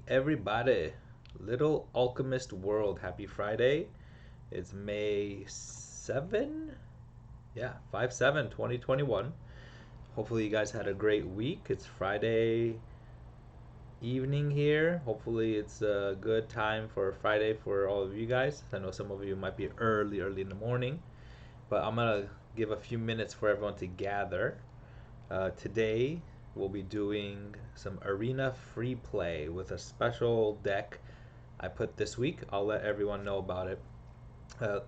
everybody? Little Alchemist World, happy Friday. It's May 7? Yeah, 5/7, 2021. Hopefully, you guys had a great week. It's Friday evening here. Hopefully, it's a good time for Friday for all of you guys. I know some of you might be early in the morning, but I'm gonna give a few minutes for everyone to gather. Today, we'll be doing some arena free play with a special deck I put this week. I'll let everyone know about it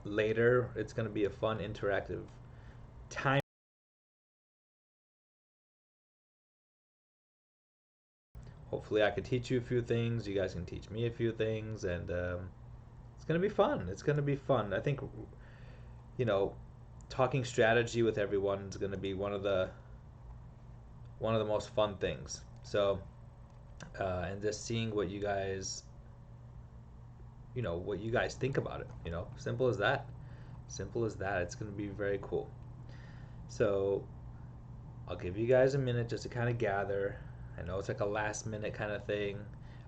later. It's going to be a fun, interactive time. Hopefully, I can teach you a few things. You guys can teach me a few things, and it's going to be fun. It's going to be fun. I think, you know, talking strategy with everyone is going to be one of the most fun things. So, and just seeing what you guys, what you guys think about it. Simple as that. Simple as that. It's going to be very cool. So, I'll give you guys a minute just to kind of gather. I know it's like a last minute kind of thing,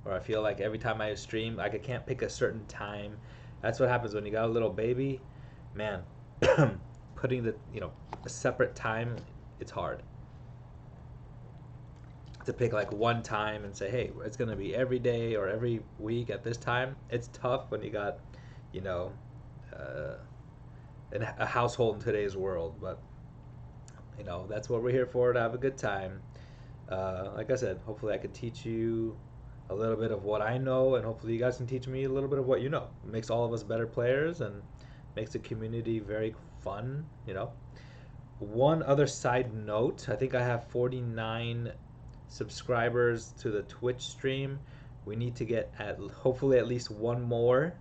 or I feel like every time I stream, like I can't pick a certain time. That's what happens when you got a little baby, man. Putting a separate time, it's hard to pick like one time and say, hey, it's gonna be every day or every week at this time. It's tough when you got, you know, uh, a household in today's world, but that's what we're here for, to have a good time. Like I said, hopefully I could teach you a little bit of what I know, and hopefully you guys can teach me a little bit of what you know. It makes all of us better players and makes the community very fun. One other side note, I think I have 49 subscribers to the Twitch stream. We need to get hopefully at least one more.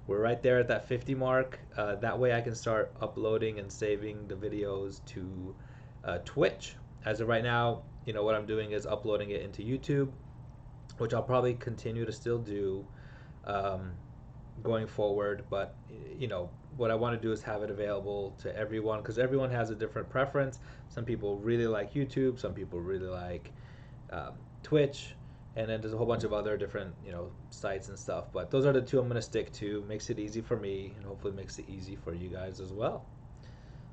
We're right there at that 50 mark. That way I can start uploading and saving the videos to Twitch. As of right now, what I'm doing is uploading it into YouTube, which I'll probably continue to still do going forward. But what I want to do is have it available to everyone, because everyone has a different preference. Some people really like YouTube, some people really like Twitch, and then there's a whole bunch of other different sites and stuff. But those are the two I'm going to stick to. Makes it easy for me, and hopefully makes it easy for you guys as well.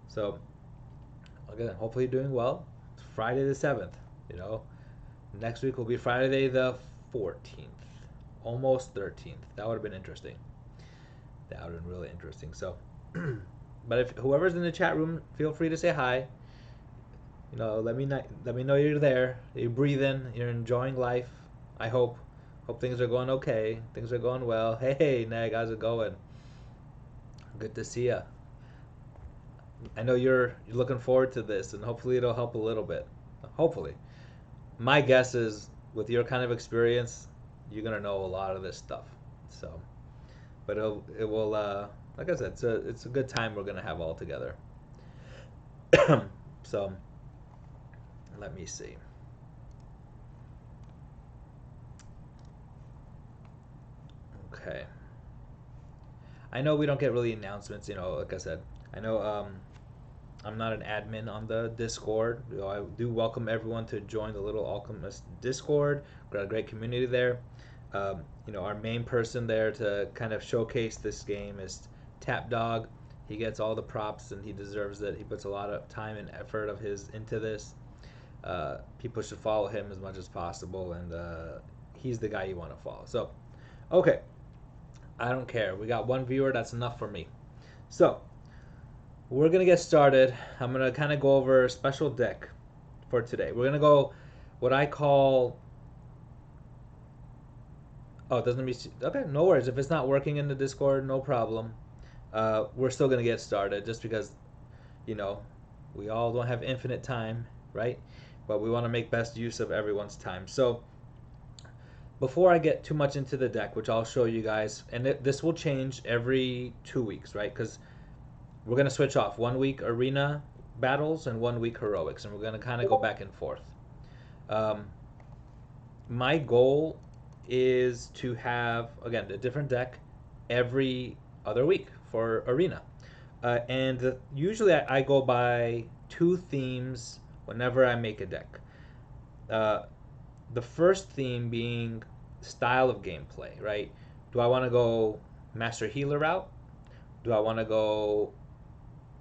So again, hopefully you're doing well. It's Friday the 7th. Next week will be Friday the 14th, almost 13th. That would have been interesting. That would have been really interesting. So, but if whoever's in the chat room, feel free to say hi. Let me know you're there. You're breathing. You're enjoying life. I hope. Hope things are going okay. Things are going well. Hey, Nag, how's it going? Good to see ya. I know you're looking forward to this, and hopefully it'll help a little bit. Hopefully. My guess is, with your kind of experience, you're gonna know a lot of this stuff. So, but it will, like I said, it's a good time we're gonna have all together. So, let me see. Okay. I know we don't get really announcements. Like I said, I know I'm not an admin on the Discord. I do welcome everyone to join the Little Alchemist Discord. We've got a great community there. Our main person there to kind of showcase this game is Tap Dog. He gets all the props, and he deserves it. He puts a lot of time and effort of his into this. People should follow him as much as possible, and he's the guy you want to follow. So, okay, I don't care. We got one viewer. That's enough for me. So, we're going to get started. I'm going to kind of go over a special deck for today. We're going to go what I call... Oh, it doesn't mean... Okay, no worries. If it's not working in the Discord, no problem. We're still going to get started, just because, we all don't have infinite time, right? But we want to make best use of everyone's time. So, before I get too much into the deck, which I'll show you guys, and this will change every 2 weeks, right? Because we're going to switch off 1 week arena battles and 1 week heroics, and we're going to kind of go back and forth. My goal is to have, again, a different deck every other week for arena. And usually I go by 2 themes whenever I make a deck. The first theme being style of gameplay, right? Do I want to go master healer route? Do I want to go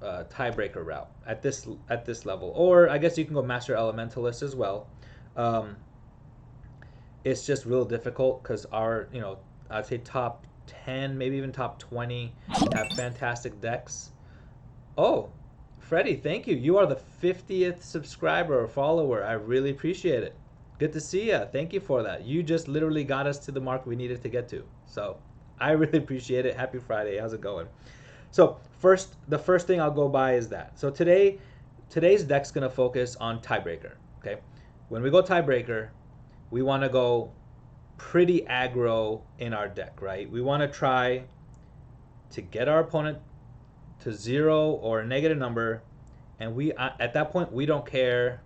tiebreaker route at this level? Or I guess you can go master elementalist as well. Um, it's just real difficult because our, I'd say top 10, maybe even top 20 have fantastic decks. Oh, Freddie, thank you. You are the 50th subscriber or follower. I really appreciate it. Good to see you. Thank you for that. You just literally got us to the mark we needed to get to. So I really appreciate it. Happy Friday. How's it going? So the first thing I'll go by is that. So today's deck's gonna focus on tiebreaker. Okay, when we go tiebreaker, we want to go pretty aggro in our deck, right? We want to try to get our opponent to 0 or a negative number, and we at that point we don't care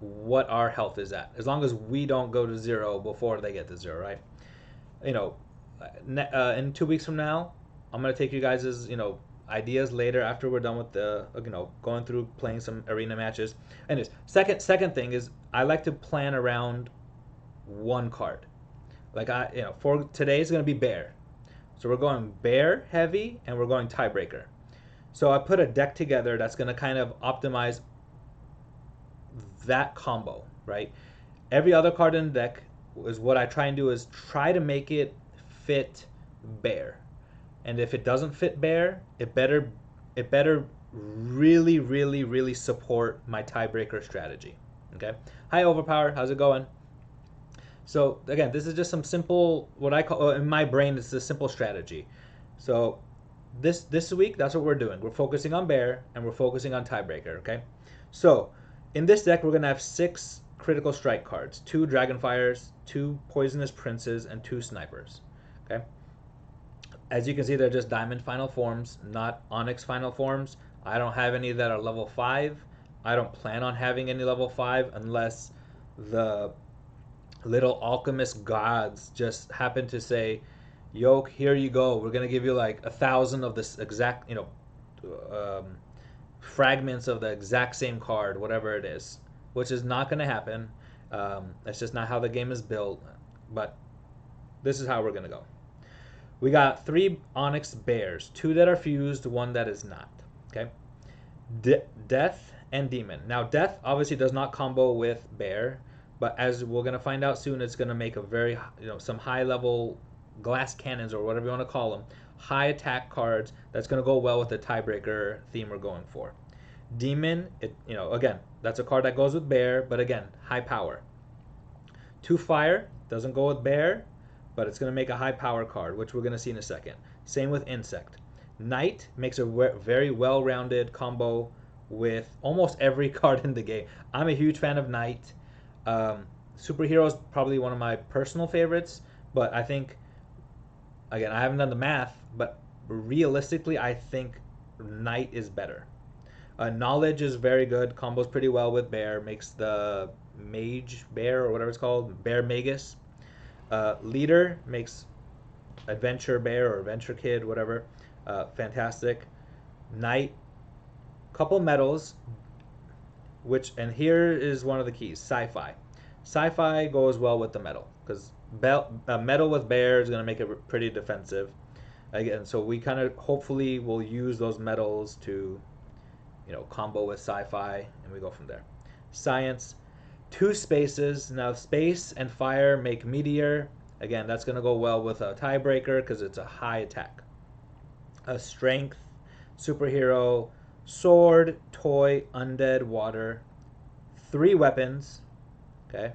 what our health is at, as long as we don't go to 0 before they get to 0, right? In 2 weeks from now, I'm gonna take you guys' ideas later after we're done with the going through playing some arena matches. Anyways, second thing is I like to plan around one card. Like for today is gonna be bear, so we're going bear heavy and we're going tiebreaker. So I put a deck together that's gonna kind of optimize that combo, right? Every other card in the deck is what I try and do is try to make it fit bear. And if it doesn't fit bear, it better really, really, really support my tiebreaker strategy. Okay. Hi Overpower, how's it going? So again, this is just some simple, what I call in my brain, it's a simple strategy. So this week, that's what we're doing. We're focusing on bear and we're focusing on tiebreaker. Okay. So in this deck, we're gonna have 6 critical strike cards: 2 Dragonfires, 2 Poisonous Princes, and 2 Snipers. Okay. As you can see, they're just Diamond Final Forms, not Onyx Final Forms. I don't have any that are level 5. I don't plan on having any level 5 unless the little Alchemist gods just happen to say, Yoke, here you go. We're going to give you like 1,000 of this exact, fragments of the exact same card, whatever it is, which is not going to happen. That's just not how the game is built. But this is how we're going to go. We got 3 Onyx Bears, 2 that are fused, 1 that is not. Okay, Death and Demon. Now, Death obviously does not combo with Bear, but as we're gonna find out soon, it's gonna make a very, some high level glass cannons or whatever you want to call them, high attack cards. That's gonna go well with the tiebreaker theme we're going for. Demon, again, that's a card that goes with Bear, but again, high power. 2 Fire doesn't go with Bear, but it's going to make a high power card, which we're going to see in a second. Same with Insect. Night makes a very well-rounded combo with almost every card in the game. I'm a huge fan of Night. Superhero is probably one of my personal favorites, but I think, again, I haven't done the math, but realistically, I think Night is better. Knowledge is very good, combos pretty well with Bear, makes the Mage Bear, or whatever it's called, Bear Magus. Leader makes Adventure Bear or Adventure Kid, whatever, fantastic. Knight, couple medals, and here is one of the keys: sci-fi. Sci-fi goes well with the medal because medal with Bear is going to make it pretty defensive. Again, so we kind of hopefully will use those medals to, combo with sci-fi, and we go from there. Science. 2 spaces. Now space and fire make meteor. Again, that's going to go well with a tiebreaker because it's a high attack. A strength, superhero, sword, toy, undead, water. 3 weapons. Okay.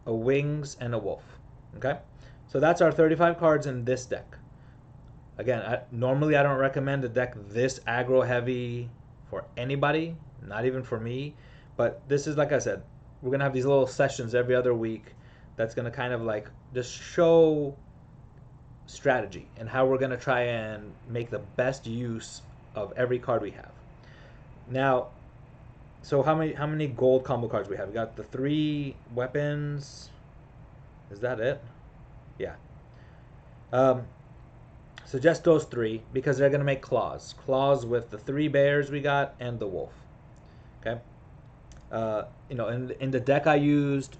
A wings and a wolf. Okay. So that's our 35 cards in this deck. Again, normally I don't recommend a deck this aggro heavy for anybody, not even for me. But this is, like I said, we're going to have these little sessions every other week that's going to kind of like just show strategy and how we're going to try and make the best use of every card we have. Now, so how many gold combo cards we have? We got the 3 weapons. Is that it? Yeah. So just those 3 because they're going to make claws. Claws with the 3 bears we got and the wolf. Okay. In the deck I used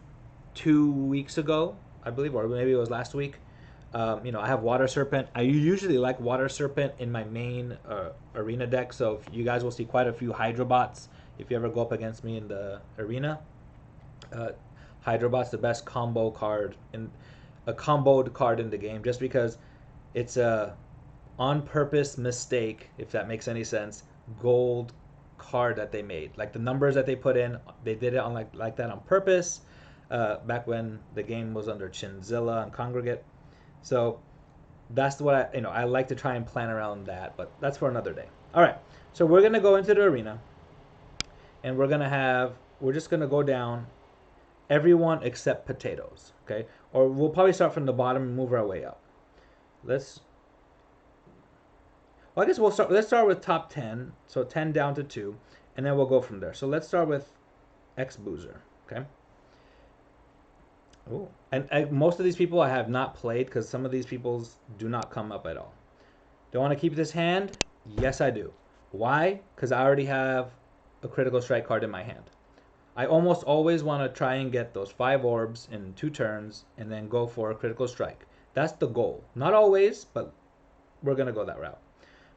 2 weeks ago, I believe, or maybe it was last week. You know, I have Water Serpent. I usually like Water Serpent in my main arena deck, so you guys will see quite a few Hydrobots if you ever go up against me in the arena. Uh, Hydrobot's the best combo card in a comboed card in the game, just because it's a on purpose mistake, if that makes any sense, gold card that they made. Like the numbers that they put in, they did it on like that on purpose. Back when the game was under Chinzilla and Congregate. So that's what I like to try and plan around that, but that's for another day. All right, so we're gonna go into the arena, and we're just gonna go down everyone except potatoes, okay? Or we'll probably start from the bottom and move our way up. Let's. Well, I guess we'll start. Let's start with top 10, so 10 down to 2, and then we'll go from there. So let's start with X Boozer, okay? Ooh. And most of these people I have not played because some of these peoples do not come up at all. Do I want to keep this hand? Yes, I do. Why? Because I already have a critical strike card in my hand. I almost always want to try and get those 5 orbs in 2 turns and then go for a critical strike. That's the goal. Not always, but we're going to go that route.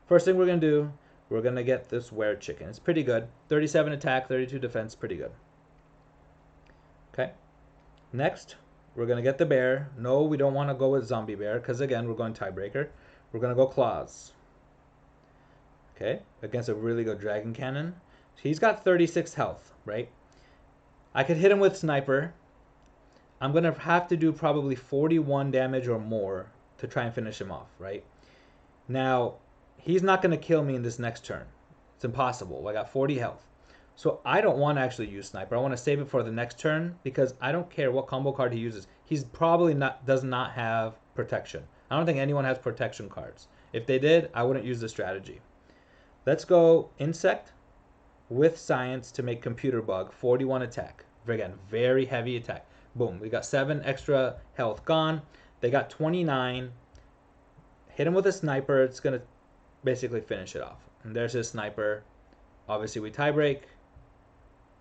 First thing we're going to do, we're going to get this Were Chicken. It's pretty good. 37 attack, 32 defense, pretty good. Okay. Next, we're going to get the bear. No, we don't want to go with zombie bear because, again, we're going tiebreaker. We're going to go claws. Okay, against a really good dragon cannon. He's got 36 health, right? I could hit him with sniper. I'm going to have to do probably 41 damage or more to try and finish him off, right? Now, he's not going to kill me in this next turn. It's impossible. I got 40 health. So I don't want to actually use sniper. I want to save it for the next turn because I don't care what combo card he uses. He's probably does not have protection. I don't think anyone has protection cards. If they did, I wouldn't use the strategy. Let's go insect with science to make computer bug. 41 attack. Again, very heavy attack. Boom. We got 7 extra health gone. They got 29. Hit him with a sniper. It's going to basically finish it off. And there's his sniper. Obviously, we tie break.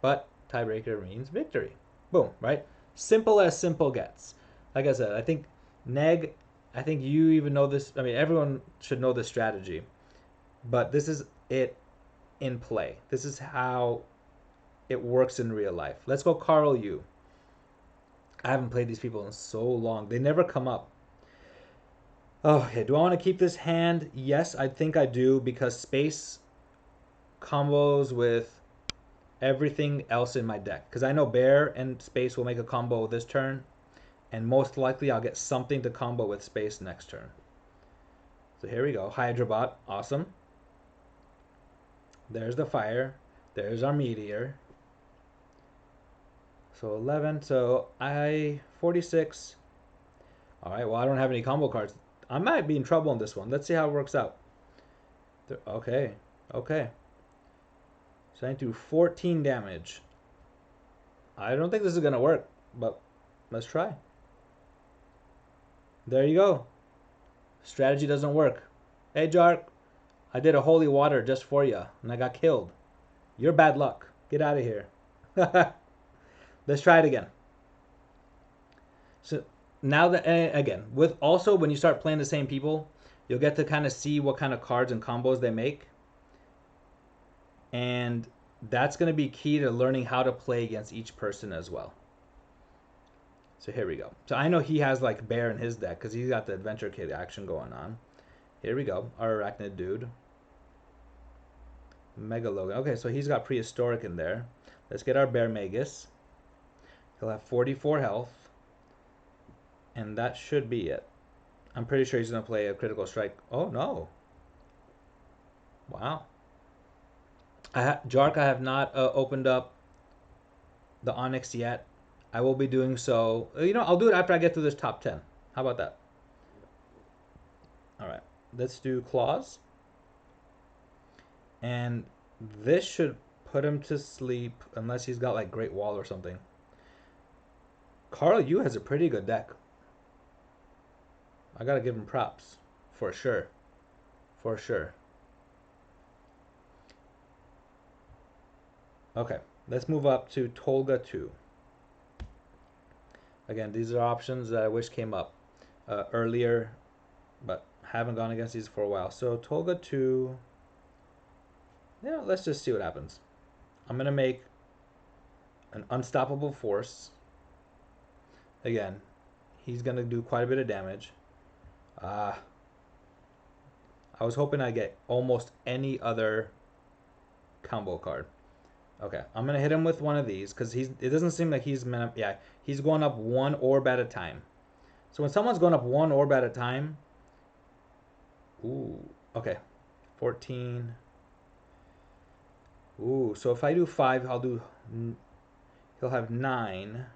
But tiebreaker means victory. Boom, right? Simple as simple gets. Like I said, I think Neg, I think you even know this. I mean, everyone should know this strategy. But this is it in play. This is how it works in real life. Let's go Carl Yu. I haven't played these people in so long. They never come up. Okay, do I want to keep this hand? Yes, I think I do because space combos with everything else in my deck. Because I know bear and space will make a combo this turn. And most likely I'll get something to combo with space next turn. So here we go. Hydrobot. Awesome. There's the fire. There's our meteor. So 11. So 46. Alright, well I don't have any combo cards. I might be in trouble on this one. Let's see how it works out. Okay. Okay. So I do 14 damage. I don't think this is going to work, but let's try. There you go. Strategy doesn't work. Hey, Jark, I did a holy water just for you, and I got killed. You're bad luck. Get out of here. Let's try it again. So now that, again, with also when you start playing the same people, you'll get to kind of see what kind of cards and combos they make. And that's going to be key to learning how to play against each person as well. So here we go. So I know he has like bear in his deck because he's got the adventure kit action going on. Here we go. Our arachnid dude. Mega Logan. Okay, so he's got prehistoric in there. Let's get our bear Magus. He'll have 44 health. And that should be it. I'm pretty sure he's going to play a critical strike. Oh, no. Wow. Jark, I have not opened up the Onyx yet. I will be doing so. You know, I'll do it after I get through this top 10. How about that? All right. Let's do claws. And this should put him to sleep unless he's got like Great Wall or something. Carl Yu has a pretty good deck. I got to give him props. For sure. For sure. Okay, let's move up to Tolga 2. Again, these are options that I wish came up earlier, but haven't gone against these for a while. So Tolga 2, yeah, let's just see what happens. I'm going to make an unstoppable force. Again, he's going to do quite a bit of damage. I was hoping I'd get almost any other combo card. Okay, I'm going to hit him with one of these because it doesn't seem like he's going up one orb at a time. So when someone's going up one orb at a time, ooh, okay, 14. Ooh, so if I do 5, he'll have 9.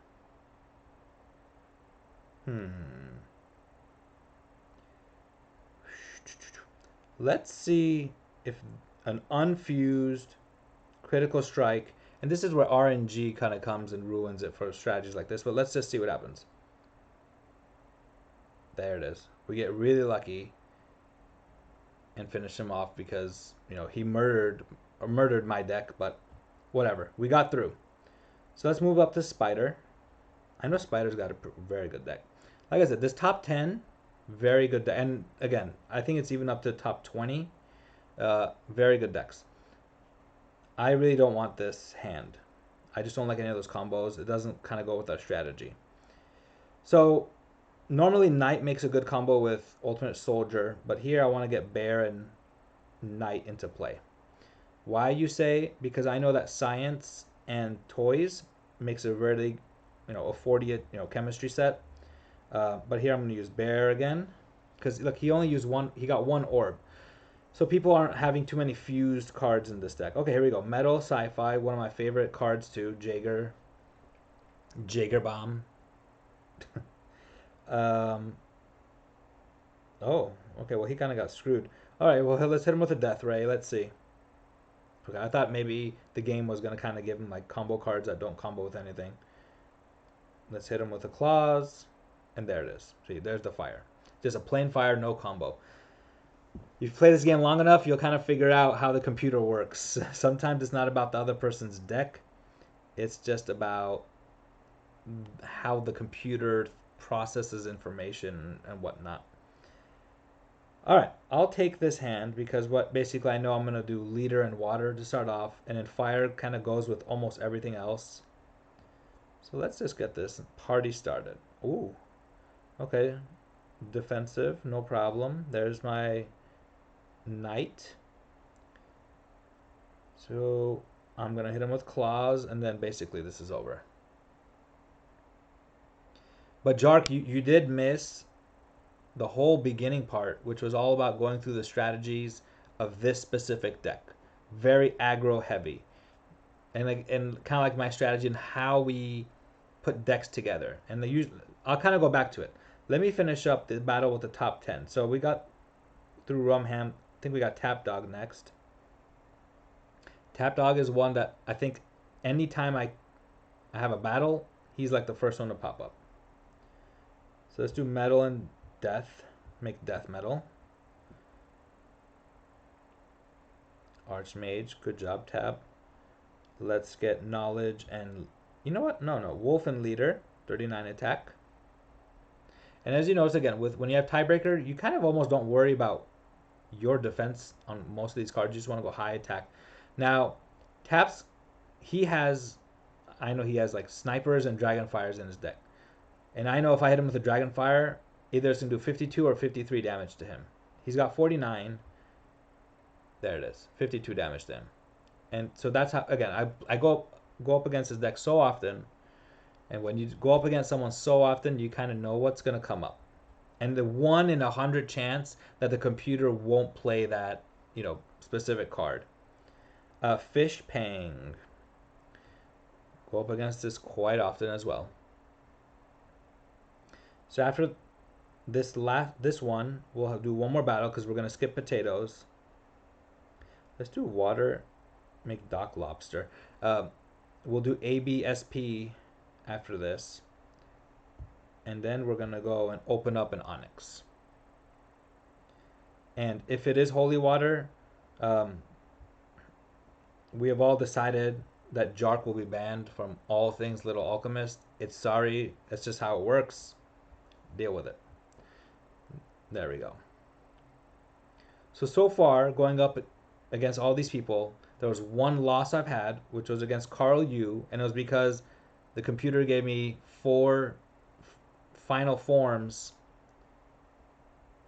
Let's see if an unfused critical strike, and this is where RNG kind of comes and ruins it for strategies like this, but let's just see what happens. There it is. We get really lucky and finish him off because, he murdered my deck, but whatever. We got through. So let's move up to Spider. I know Spider's got a very good deck. Like I said, this top 10, very good deck. And again, I think it's even up to top 20. Very good decks. I really don't want this hand. I just don't like any of those combos. It doesn't kind of go with our strategy. So normally Knight makes a good combo with Ultimate Soldier, but here I want to get Bear and Knight into play. Why, you say? Because I know that Science and Toys makes a really, a 40, chemistry set. But here I'm going to use Bear again. Because, look, he only used one. He got one orb. So people aren't having too many fused cards in this deck. Okay, here we go. Metal, Sci-Fi, one of my favorite cards too. Jaeger Bomb. Oh, okay, well, he kind of got screwed. All right, well, let's hit him with a Death Ray. Let's see. Okay, I thought maybe the game was going to kind of give him like combo cards that don't combo with anything. Let's hit him with a Claws. And there it is. See, there's the fire. Just a plain fire, no combo. You've played this game long enough, you'll kind of figure out how the computer works. Sometimes it's not about the other person's deck. It's just about how the computer processes information and whatnot. All right, I'll take this hand because basically I know I'm going to do leader and water to start off, and then fire kind of goes with almost everything else. So let's just get this party started. Ooh, okay, defensive, no problem. There's my Knight. So I'm going to hit him with Claws, and then basically this is over. But Jark, you did miss the whole beginning part, which was all about going through the strategies of this specific deck. Very aggro heavy. And kind of like my strategy and how we put decks together. And I'll kind of go back to it. Let me finish up the battle with the top 10. So we got through Rumham. I think we got Tap Dog next. Tap Dog is one that I think anytime I have a battle, he's like the first one to pop up. So let's do Metal and Death. Make Death Metal. Archmage, good job, Tap. Let's get Knowledge and, you know what? No, Wolf and Leader, 39 attack. And as you notice, again, when you have Tiebreaker, you kind of almost don't worry about your defense on most of these cards. You just want to go high attack. Now, Tap's, I know he has like Snipers and Dragonfires in his deck. And I know if I hit him with a Dragonfire, either it's going to do 52 or 53 damage to him. He's got 49. There it is. 52 damage to him. And so that's how, again, I go up against his deck so often. And when you go up against someone so often, you kind of know what's going to come up. And the 1 in 100 chance that the computer won't play that, specific card. Fish Pang. Go up against this quite often as well. So after this one, we'll do one more battle because we're going to skip potatoes. Let's do water, make Dock Lobster. We'll do ABSP after this. And then we're going to go and open up an Onyx. And if it is Holy Water, we have all decided that Jark will be banned from all things Little Alchemist. It's sorry. That's just how it works. Deal with it. There we go. So far, going up against all these people, there was one loss I've had, which was against Carl Yu, and it was because the computer gave me 4 final forms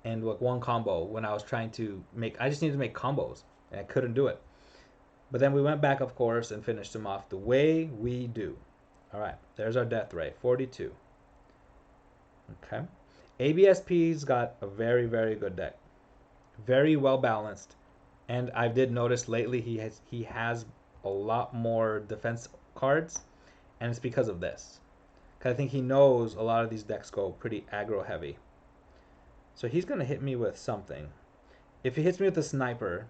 and like one combo when I was trying to make. I just needed to make combos, and I couldn't do it. But then we went back, of course, and finished him off the way we do. All right, there's our death ray, 42. Okay. ABSP's got a very, very good deck. Very well balanced. And I did notice lately he has a lot more defense cards, and it's because of this. Because I think he knows a lot of these decks go pretty aggro heavy. So he's going to hit me with something. If he hits me with a sniper,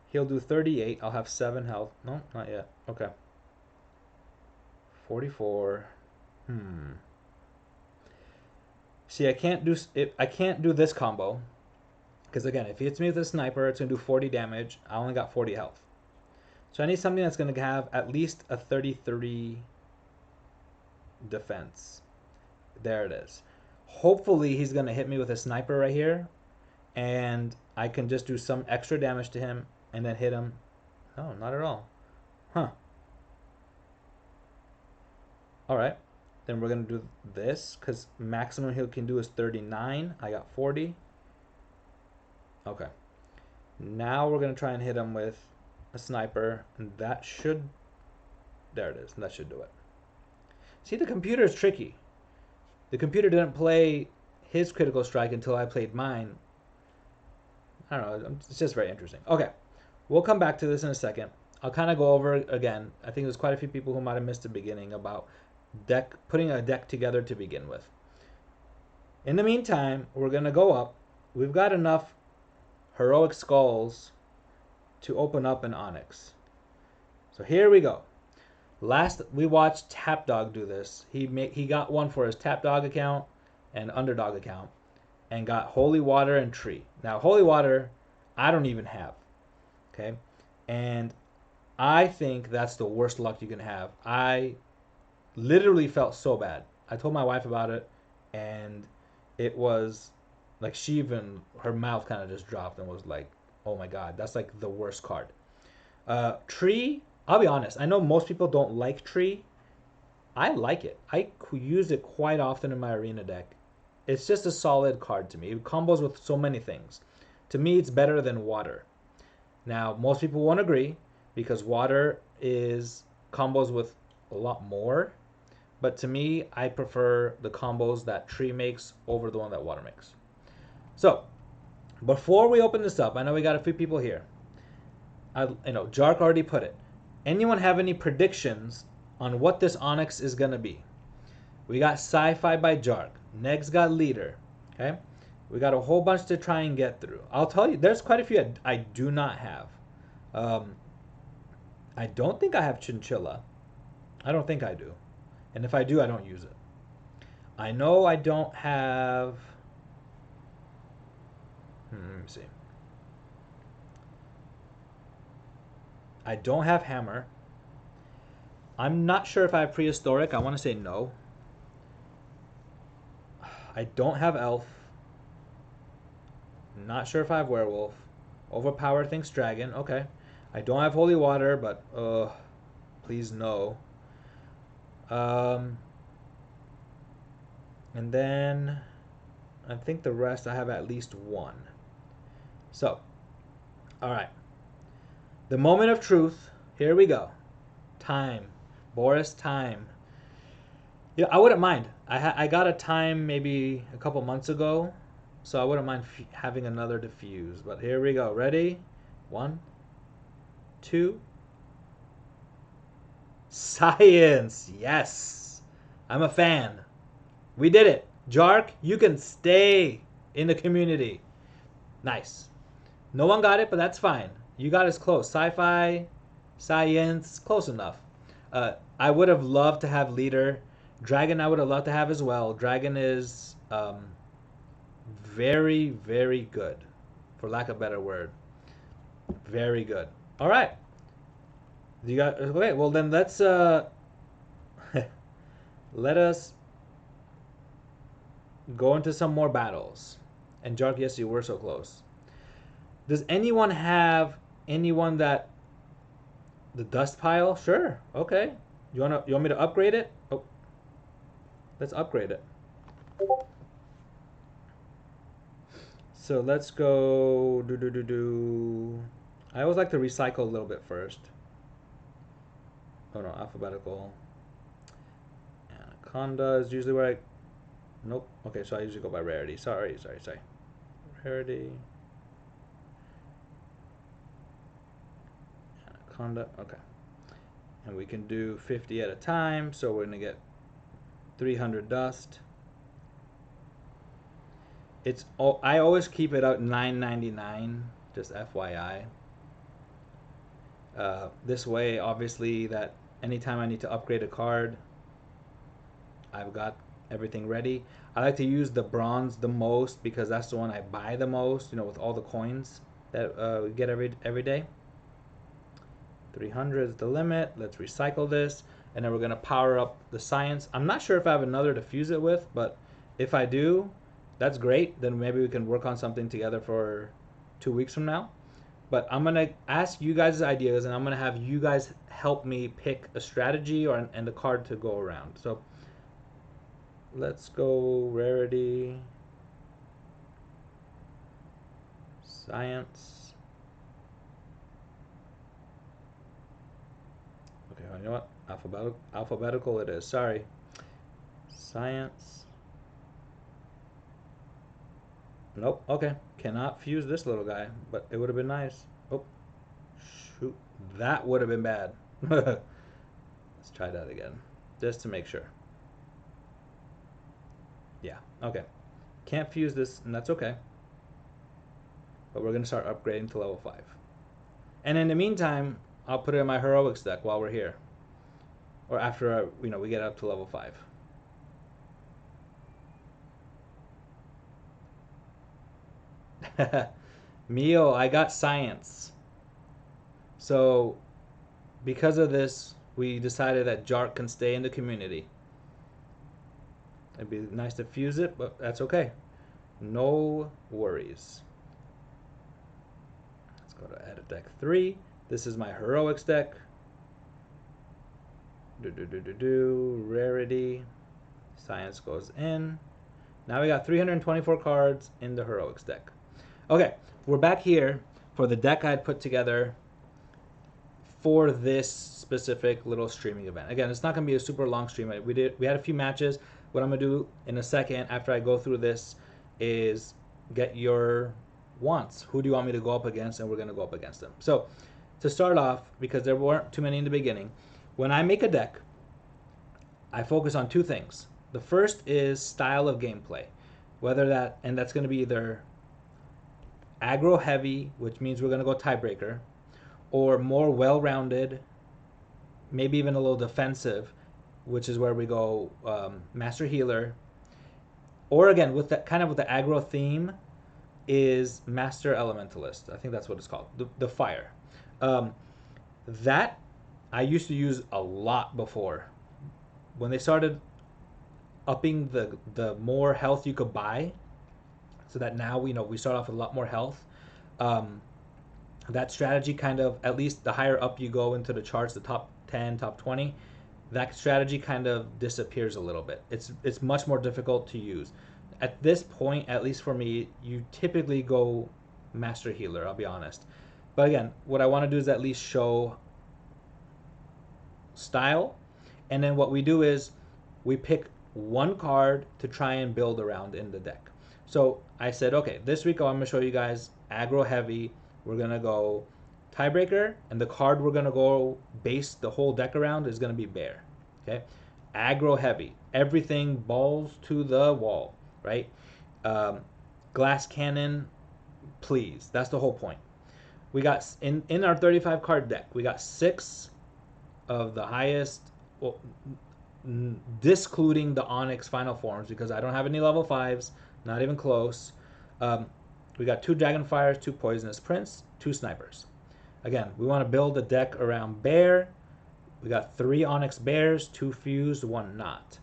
he'll do 38. I'll have 7 health. No, not yet. Okay. 44. See, I can't do this combo. Because again, if he hits me with a sniper, it's going to do 40 damage. I only got 40 health. So I need something that's going to have at least a 33 defense. There it is. Hopefully he's going to hit me with a sniper right here. And I can just do some extra damage to him and then hit him. No, not at all. Huh. Alright. Then we're going to do this. Because maximum he can do is 39. I got 40. Okay. Now we're going to try and hit him with a sniper. And that should... There it is. That should do it. See, the computer is tricky. The computer didn't play his critical strike until I played mine. I don't know. It's just very interesting. Okay. We'll come back to this in a second. I'll kind of go over again. I think there's quite a few people who might have missed the beginning about putting a deck together to begin with. In the meantime, we're going to go up. We've got enough heroic skulls to open up an Onyx. So here we go. Last we watched Tapdog do this. He got one for his Tapdog account and Underdog account and got Holy Water and Tree. Now Holy Water I don't even have. Okay? And I think that's the worst luck you can have. I literally felt so bad. I told my wife about it and it was like her mouth kind of just dropped and was like, oh my god, that's like the worst card. Tree, I'll be honest, I know most people don't like Tree. I like it. I use it quite often in my arena deck. It's just a solid card to me. It combos with so many things. To me, it's better than Water. Now, most people won't agree because Water is combos with a lot more. But to me, I prefer the combos that Tree makes over the one that Water makes. So, before we open this up, I know we got a few people here. Jark already put it. Anyone have any predictions on what this Onyx is going to be? We got Sci-Fi by Jark. Neg's got Leader. Okay? We got a whole bunch to try and get through. I'll tell you, there's quite a few I do not have. I don't think I have Chinchilla. I don't think I do. And if I do, I don't use it. I know I don't have... let me see. I don't have Hammer. I'm not sure if I have Prehistoric. I want to say no. I don't have Elf. Not sure if I have Werewolf. Overpowered thinks Dragon. Okay. I don't have Holy Water, but please no. And then I think the rest I have at least one. So, alright. The moment of truth. Here we go. Time. Boris, time. Yeah, I wouldn't mind. I got a time maybe a couple months ago, so I wouldn't mind having another diffuse. But here we go. Ready? 1, 2. Science. Yes. I'm a fan. We did it. Jark, you can stay in the community. Nice. No one got it, but that's fine. You got us close. Sci-fi, science, close enough. I would have loved to have Leader. Dragon I would have loved to have as well. Dragon is very, very good, for lack of a better word. Very good. All right. You got okay. Well, then let's let us go into some more battles. And Jark, yes, you were so close. Does anyone have anyone that the dust pile? Sure. Okay. You want me to upgrade it? Oh, let's upgrade it. So let's go do. I always like to recycle a little bit first. Oh no, alphabetical. Anaconda is usually where I. Nope. Okay, so I usually go by rarity. Sorry. Rarity. Anaconda. Okay. And we can do 50 at a time, so we're gonna get 300 dust. It's I always keep it at $9.99, just FYI. This way, obviously, that anytime I need to upgrade a card, I've got everything ready. I like to use the bronze the most because that's the one I buy the most, you know, with all the coins that we get every day. 300 is the limit. Let's recycle this, and then we're gonna power up the science. I'm not sure if I have another to fuse it with, but if I do, that's great. Then maybe we can work on something together for 2 weeks from now. But I'm gonna ask you guys ideas, and I'm gonna have you guys help me pick a strategy and a card to go around. So let's go rarity, science. Okay, you know what? Alphabetical it is. Sorry. Science. Nope. Okay. Cannot fuse this little guy, but it would have been nice. Oh, shoot. That would have been bad. Let's try that again, just to make sure. Yeah. Okay. Can't fuse this, and that's okay. But we're going to start upgrading to level 5. And in the meantime, I'll put it in my heroics deck while we're here. Or after, we get up to level 5. Mio, I got science. So, because of this, we decided that Jark can stay in the community. It'd be nice to fuse it, but that's okay. No worries. Let's go to edit deck 3. This is my heroics deck. Rarity. Science goes in. Now we got 324 cards in the heroics deck. Okay, we're back here for the deck I had put together for this specific little streaming event. Again, it's not going to be a super long stream. We had a few matches. What I'm going to do in a second after I go through this is get your wants. Who do you want me to go up against? And we're going to go up against them. So to start off, because there weren't too many in the beginning, when I make a deck, I focus on two things. The first is style of gameplay, that's going to be either aggro heavy, which means we're going to go tiebreaker, or more well-rounded, maybe even a little defensive, which is where we go master healer, or again with the aggro theme is master elementalist. I think that's what it's called, the fire. That I used to use a lot before. When they started upping the more health you could buy, so that now we start off with a lot more health. That strategy kind of, at least the higher up you go into the charts, the top 10, top 20, that strategy kind of disappears a little bit. It's much more difficult to use. At this point, at least for me, you typically go master healer, I'll be honest. But again, what I want to do is at least show style, and then what we do is we pick one card to try and build around in the deck. So I said, okay, this week I'm going to show you guys aggro heavy. We're going to go tiebreaker, and the card we're going to go base the whole deck around is going to be bear. Okay, aggro heavy, everything balls to the wall, right? Glass cannon, please. That's the whole point. We got in our 35 card deck, we got 6 of the highest, well, discluding the Onyx final forms because I don't have any level 5s, not even close. We got 2 Dragonfires, 2 Poisonous Prince, 2 Snipers. Again, we want to build a deck around bear. We got 3 Onyx bears, 2 fused, 1 not.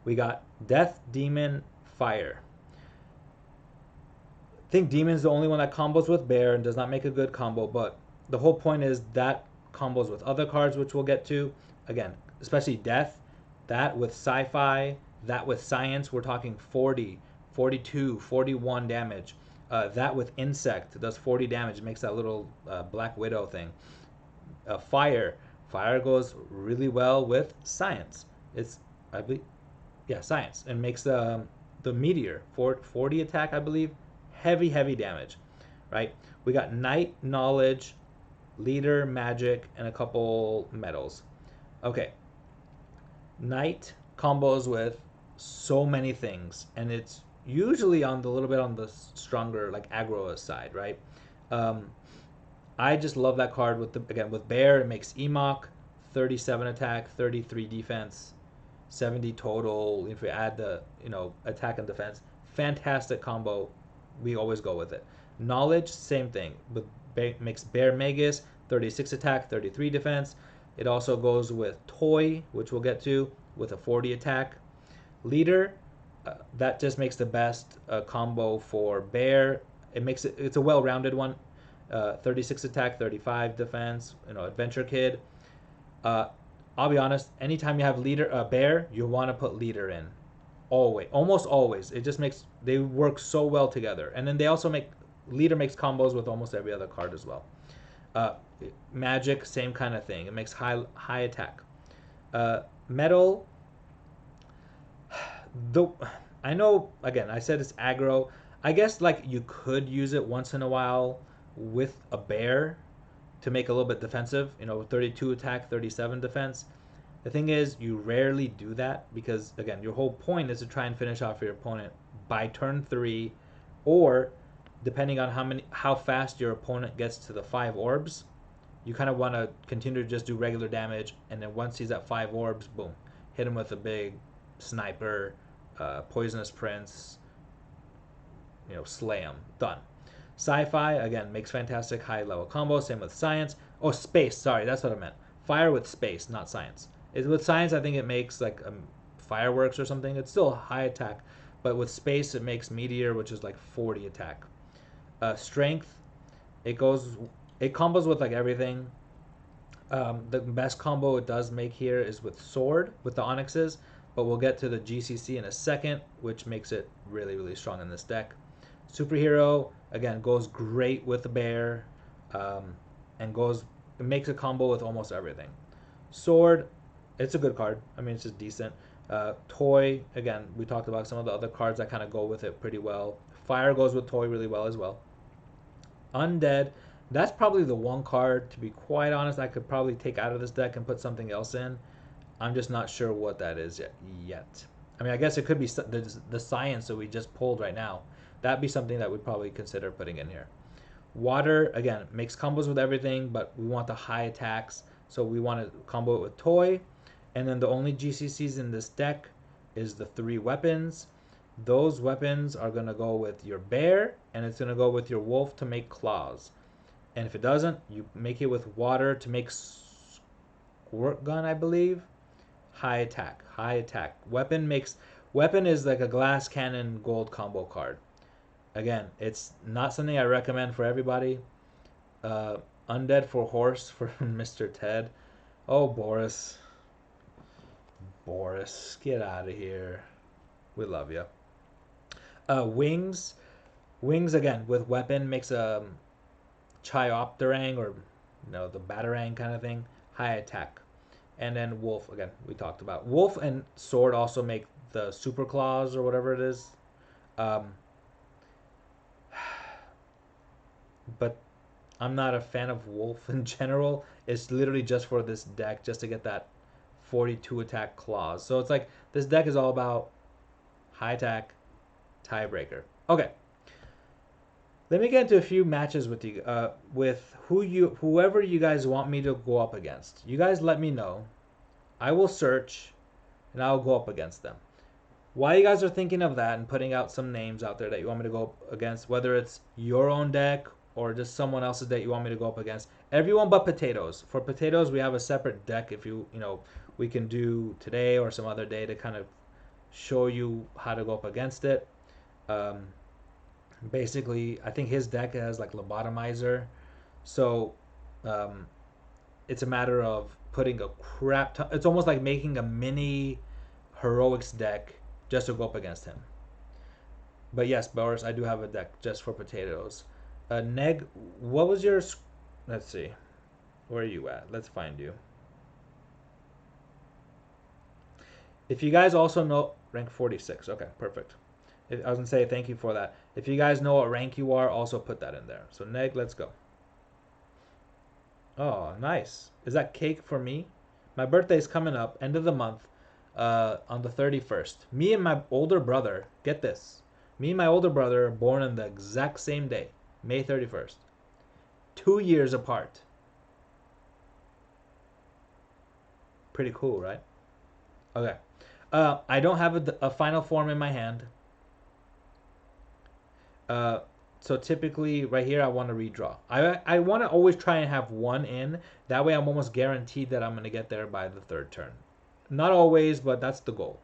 We got death, demon, fire. I think demon's the only one that combos with bear and does not make a good combo, but the whole point is that combos with other cards, which we'll get to. Again, especially death, that with sci-fi, that with science, we're talking 40, 42, 41 damage. That with insect does 40 damage, makes that little Black Widow thing. Fire goes really well with science. It's, I believe, yeah, science, and makes the meteor 40 attack, I believe. Heavy damage, right? We got night, knowledge, leader, magic, and a couple metals. Okay, night combos with so many things, and it's usually on the little bit on the stronger, like aggro side, right? I just love that card with with bear. It makes Emok 37 attack, 33 defense, 70 total. If we add the attack and defense, fantastic combo. We always go with it. Knowledge, same thing. Makes bear Magus 36 attack, 33 defense. It also goes with toy, which we'll get to, with a 40 attack. Leader, that just makes the best combo for bear. It's a well-rounded one. 36 attack, 35 defense. Adventure Kid. I'll be honest. Anytime you have leader bear, you want to put leader in. Always, almost always. It just makes they work so well together. And then they also leader makes combos with almost every other card as well. Magic, same kind of thing. It makes high attack. Metal. I know, again, I said it's aggro. I guess like you could use it once in a while with a bear to make a little bit defensive. 32 attack, 37 defense. The thing is, you rarely do that because, again, your whole point is to try and finish off your opponent by turn 3, or depending on how fast your opponent gets to the 5 orbs, you kind of want to continue to just do regular damage, and then once he's at 5 orbs, boom, hit him with a big sniper, poisonous prince, slay him, done. Sci-fi, again, makes fantastic high-level combos, same with science. Oh, space, sorry, that's what I meant. Fire with space, not science. With science, I think it makes like fireworks or something. It's still high attack, but with space, it makes meteor, which is like 40 attack. Strength, it combos with like everything. The best combo it does make here is with sword, with the onyxes, but we'll get to the GCC in a second, which makes it really strong in this deck. Superhero, again, goes great with the bear, and it makes a combo with almost everything. Sword, it's a good card. I mean, it's just decent. Toy, again, we talked about some of the other cards that kind of go with it pretty well. Fire goes with Toy really well as well. Undead, that's probably the one card, to be quite honest, I could probably take out of this deck and put something else in. I'm just not sure what that is yet. I mean, I guess it could be the science that we just pulled right now. That'd be something that we'd probably consider putting in here. Water, again, makes combos with everything, but we want the high attacks, so we want to combo it with Toy. And then the only GCCs in this deck is the 3 weapons. Those weapons are going to go with your bear, and it's going to go with your wolf to make claws. And if it doesn't, you make it with water to make squirt gun, I believe. High attack. Weapon is like a glass cannon gold combo card. Again, it's not something I recommend for everybody. Undead for horse for Mr. Ted. Oh, Boris, get out of here. We love you. Wings again with weapon makes a Chiopterang, or the Batarang kind of thing. High attack. And then wolf, again, we talked about. Wolf and sword also make the super claws or whatever it is. But I'm not a fan of wolf in general. It's literally just for this deck, just to get that 42 attack claws. So it's like this deck is all about high attack, tiebreaker. Okay. Let me get into a few matches with you, with whoever you guys want me to go up against. You guys let me know. I will search, and I'll go up against them. While you guys are thinking of that and putting out some names out there that you want me to go up against, whether it's your own deck or just someone else's deck you want me to go up against. Everyone but potatoes. For potatoes, we have a separate deck. If you know, we can do today or some other day to kind of show you how to go up against it. Um, Basically, I think his deck has like lobotomizer, so um, it's a matter of putting a crap ton. It's almost like making a mini heroics deck just to go up against him. But yes, Boris, I do have a deck just for potatoes. Neg, what was your? Let's see, where are you at? Let's find you. If you guys also know rank 46, okay, perfect. I was gonna say thank you for that. If you guys know what rank you are, also put that in there. So Neg, let's go. Oh, nice. Is that cake for me? My birthday's coming up, end of the month, on the 31st. Me and my older brother, get this. Me and my older brother are born on the exact same day, May 31st. 2 years apart. Pretty cool, right? Okay. I don't have a final form in my hand. Uh, so typically right here I want to redraw. I want to always try and have one in. That way I'm almost guaranteed that I'm going to get there by the third turn. Not always, but that's the goal.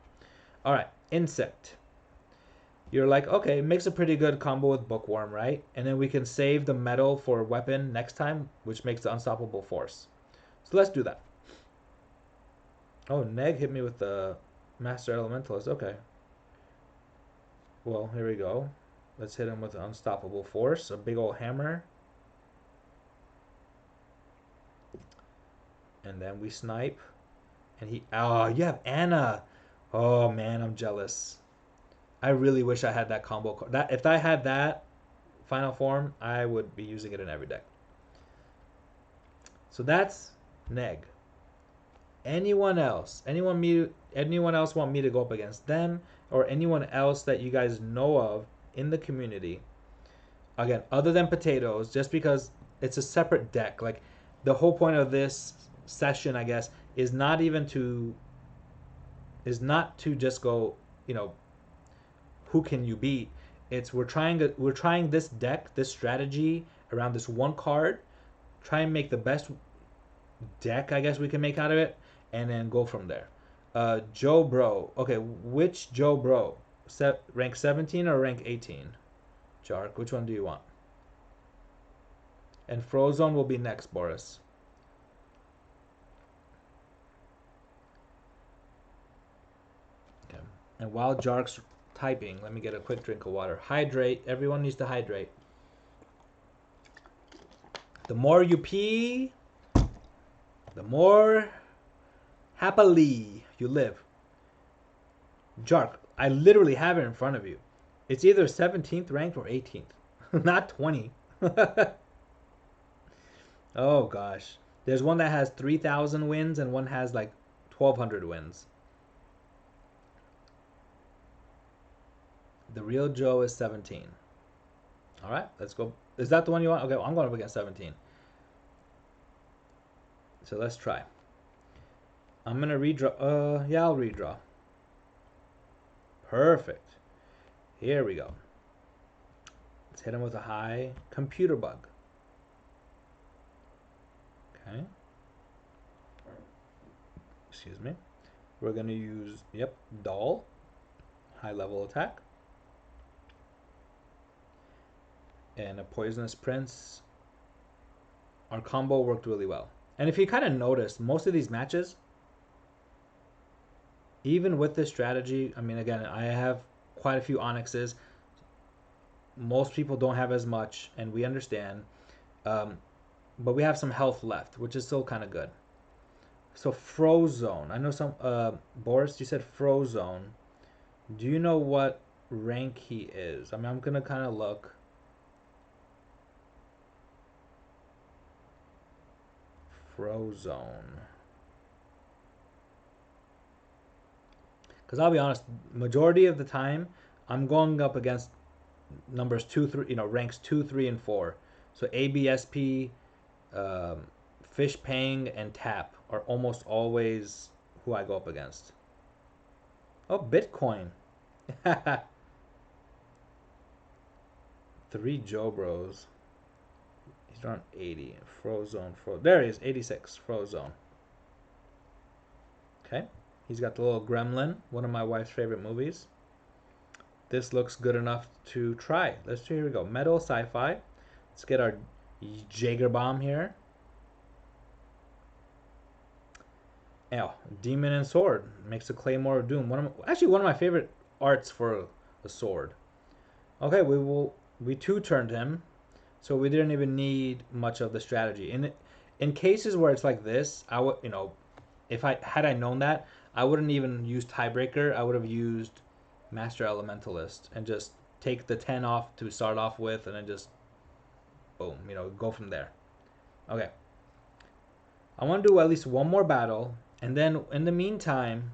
All right, insect. You're like, okay, makes a pretty good combo with Bookworm, right? And then we can save the metal for weapon next time, which makes the unstoppable force. So let's do that. Oh, Neg hit me with the Master Elementalist. Okay. Well, here we go. Let's hit him with an unstoppable force, a big old hammer. And then we snipe. And he, oh, you have Anna. Oh man, I'm jealous. I really wish I had that combo card. That if I had that final form, I would be using it in every deck. So that's Neg. Anyone else? Anyone else want me to go up against them, or anyone else that you guys know of in the community? Again, other than potatoes, just because it's a separate deck. Like the whole point of this session, I guess, is not to just go, you know, who can you beat? It's we're trying this deck, this strategy around this one card, try and make the best deck I guess we can make out of it, and then go from there. Joe Bro. Okay, which Joe Bro? Rank 17 or rank 18? Jark, which one do you want? And Frozone will be next, Boris. Okay. And while Jark's typing, let me get a quick drink of water. Hydrate. Everyone needs to hydrate. The more you pee, the more happily you live. Jark, I literally have it in front of you. It's either 17th ranked or 18th, not 20. Oh gosh. There's one that has 3,000 wins and one has like 1,200 wins. The real Joe is 17. All right, let's go. Is that the one you want? Okay, well, I'm going up against 17. So let's try. I'm going to redraw. Yeah, I'll redraw. Perfect. Here we go. Let's hit him with a high computer bug. Okay. Excuse me. We're going to use, yep, Doll. High level attack. And a Poisonous Prince. Our combo worked really well. And if you kind of notice, most of these matches, even with this strategy, I mean, again, I have quite a few Onyxes. Most people don't have as much, and we understand. But we have some health left, which is still kind of good. So Frozone. I know some... Boris, you said Frozone. Do you know what rank he is? I mean, I'm going to kind of look. Frozone. Because I'll be honest, majority of the time, I'm going up against numbers 2, 3, ranks 2, 3, and 4. So ABSP, Fish Pang, and Tap are almost always who I go up against. Oh, Bitcoin. 3 Joe Bros. He's around 80. Frozone. There he is, 86. Frozone. Okay. He's got the little gremlin, one of my wife's favorite movies. This looks good enough to try. Here we go. Metal sci-fi. Let's get our Jaeger bomb here. Oh, Demon and Sword makes a Claymore of Doom. Actually one of my favorite arts for a sword. Okay, we two-turned him, so we didn't even need much of the strategy. In cases where it's like this, I would, if had I known that, I wouldn't even use tiebreaker. I would have used Master Elementalist and just take the 10 off to start off with, and then just boom, go from there. Okay. I want to do at least one more battle, and then in the meantime,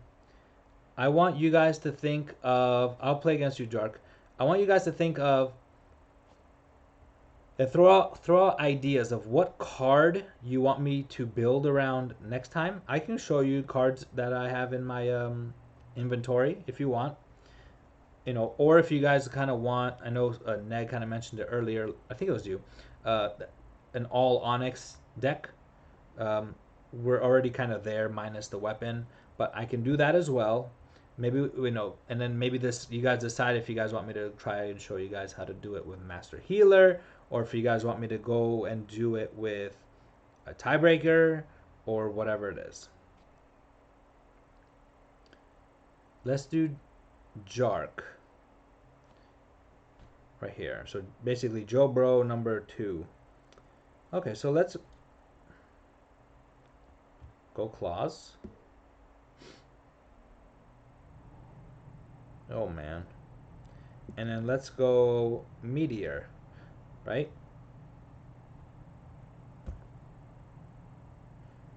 I want you guys to think of, I'll play against you, Jark. I want you guys to think of and throw out ideas of what card you want me to build around next time. I can show you cards that I have in my inventory if you want. Or if you guys kind of want, I know Ned kind of mentioned it earlier, I think it was you, an all Onyx deck. We're already kind of there minus the weapon, but I can do that as well. Maybe, and then maybe you guys decide if you guys want me to try and show you guys how to do it with Master Healer, or if you guys want me to go and do it with a tiebreaker, or whatever it is. Let's do Jark right here. So basically Joe Bro number 2. Okay, so let's go Claws. Oh man. And then let's go Meteor, right?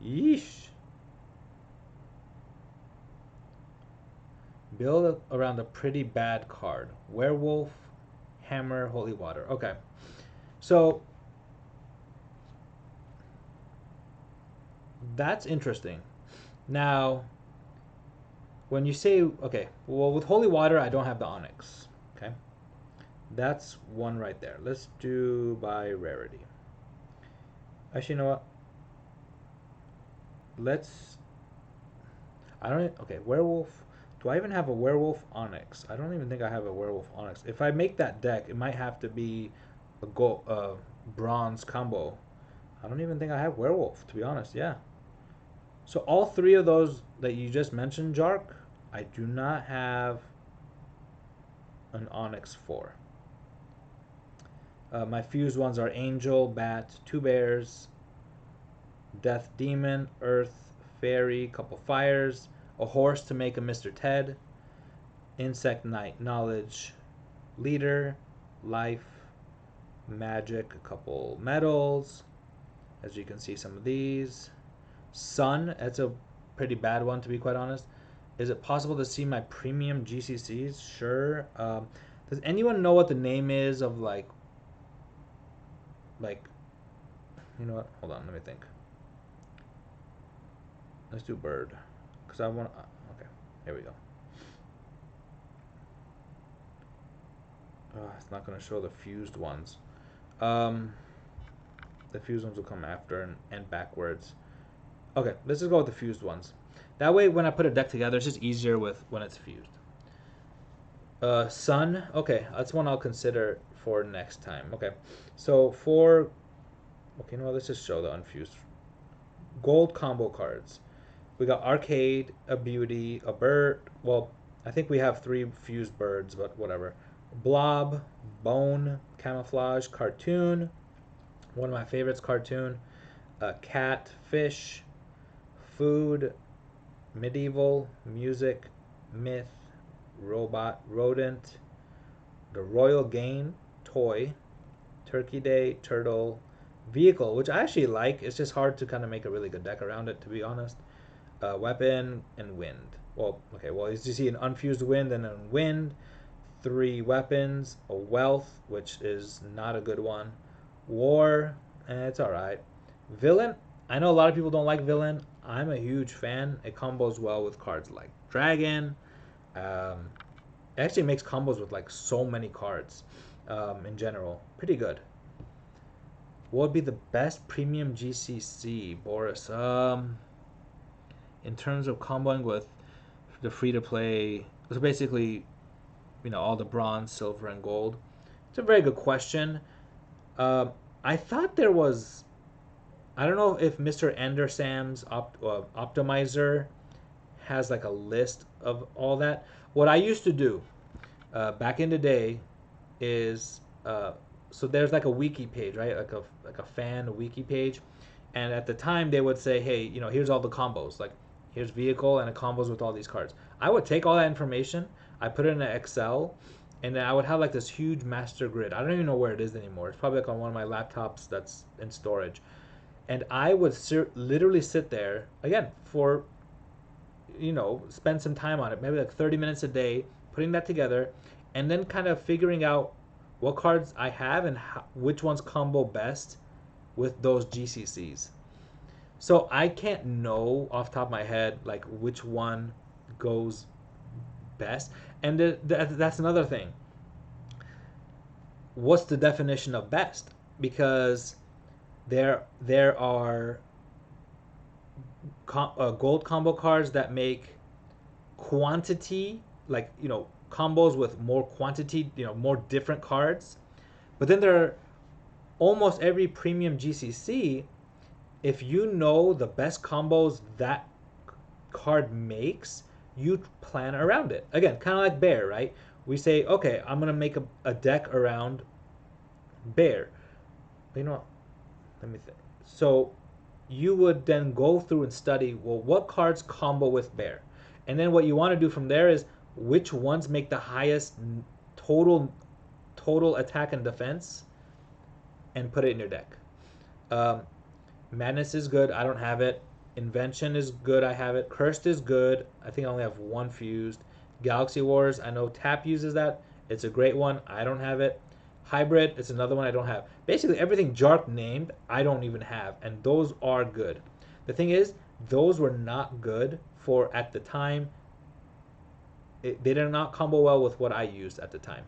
Yeesh. Build around a pretty bad card. Werewolf, Hammer, Holy Water. Okay. So that's interesting. Now, when you say, okay, well, with Holy Water, I don't have the Onyx. Okay. That's one right there. Let's do by rarity. Actually, you know what? Okay, Werewolf. Do I even have a Werewolf Onyx? I don't even think I have a Werewolf Onyx. If I make that deck, it might have to be a bronze combo. I don't even think I have Werewolf, to be honest. Yeah. So all 3 of those that you just mentioned, Jark, I do not have an Onyx for. My fused ones are Angel, Bat, 2 Bears, Death Demon, Earth, Fairy, couple Fires, a Horse to make a Mr. Ted, Insect Knight, Knowledge, Leader, Life, Magic, a couple Metals, as you can see some of these. Sun, that's a pretty bad one to be quite honest. Is it possible to see my premium GCCs? Sure. Does anyone know what the name is of like, you know what? Hold on, let me think. Let's do bird, because I want. Okay, here we go. It's not going to show the fused ones. The fused ones will come after and backwards. Okay, let's just go with the fused ones. That way, when I put a deck together, it's just easier with when it's fused. Sun. Okay, that's one I'll consider for next time. Okay, so for. Okay, no, let's just show the unfused. Gold combo cards. We got Arcade, a Beauty, a Bird. Well, I think we have 3 fused birds, but whatever. Blob, Bone, Camouflage, Cartoon. One of my favorites, Cartoon. Cat, Fish, Food, Medieval, Music, Myth, Robot, Rodent, the Royal Game, Toy, Turkey Day, Turtle, Vehicle, which I actually like. It's just hard to kind of make a really good deck around it, to be honest. Weapon and Wind. Well, okay, well, as you see, an unfused Wind and a Wind. 3 weapons, a Wealth, which is not a good one. War, it's alright. Villain, I know a lot of people don't like Villain. I'm a huge fan. It combos well with cards like Dragon. It actually makes combos with like so many cards in general. Pretty good. What would be the best premium GCC, Boris? In terms of comboing with the free to play, so basically, all the bronze, silver, and gold. It's a very good question. I thought there was. I don't know if Mr. Andersam's optimizer has like a list of all that. What I used to do back in the day is so there's like a wiki page, right? Like a fan wiki page, and at the time they would say, hey, here's all the combos. Like here's vehicle and it combos with all these cards. I would take all that information, I put it in an Excel, and then I would have like this huge master grid. I don't even know where it is anymore. It's probably like on one of my laptops that's in storage. And I would literally sit there again for spend some time on it, maybe like 30 minutes a day, putting that together, and then kind of figuring out what cards I have and which ones combo best with those GCCs. So I can't know off the top of my head like which one goes best. And that's another thing. What's the definition of best? Because there are gold combo cards that make quantity, like combos with more quantity, more different cards. But then there are almost every premium GCC. If you know the best combos that card makes, you plan around it. Again, kind of like Bear, right? We say, okay, I'm gonna make a deck around Bear. But let me think. So you would then go through and study, well, what cards combo with Bear, and then what you want to do from there is which ones make the highest total attack and defense, and put it in your deck. Um, Madness is good. I don't have it. Invention is good. I have it. Cursed is good. I think I only have one fused. Galaxy Wars, I know Tap uses that. It's a great one. I don't have it. Hybrid, it's another one I don't have. Basically, everything Jark named, I don't even have, and those are good. The thing is, those were not good for at the time. They did not combo well with what I used at the time.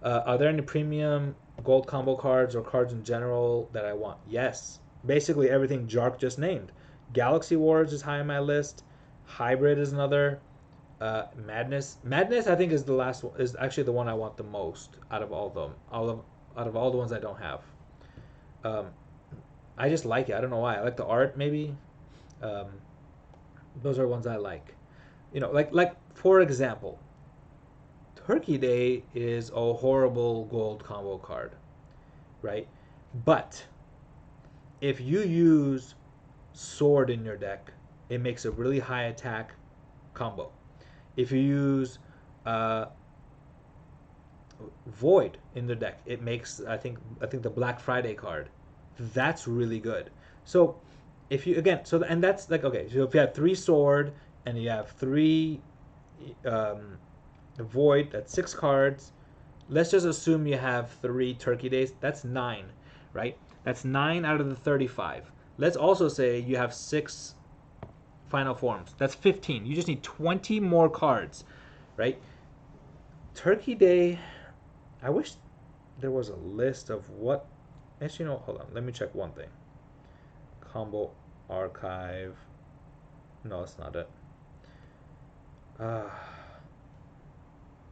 Are there any premium gold combo cards or cards in general that I want? Yes. Basically, everything Jark just named. Galaxy Wars is high on my list. Hybrid is another. Madness. Madness, I think, is the last one. Is actually the one I want the most out of all of them. Out of all the ones I don't have. Um, I just like it. I don't know why. I like the art. Maybe. Um, those are ones I like. Like for example, Turkey Day is a horrible gold combo card, right? But if you use Sword in your deck, it makes a really high attack combo. If you use Void in the deck, it makes I think the Black Friday card. That's really good. So if you again, so and that's like okay. So if you have 3 sword and you have 3 um, Void, that's 6 cards. Let's just assume you have 3 Turkey Days. That's 9, right? That's 9 out of the 35. Let's also say you have 6 Final Forms. That's 15. You just need 20 more cards, right? Turkey Day. I wish there was a list of what. Actually, no. Hold on. Let me check one thing. Combo archive. No, it's not it.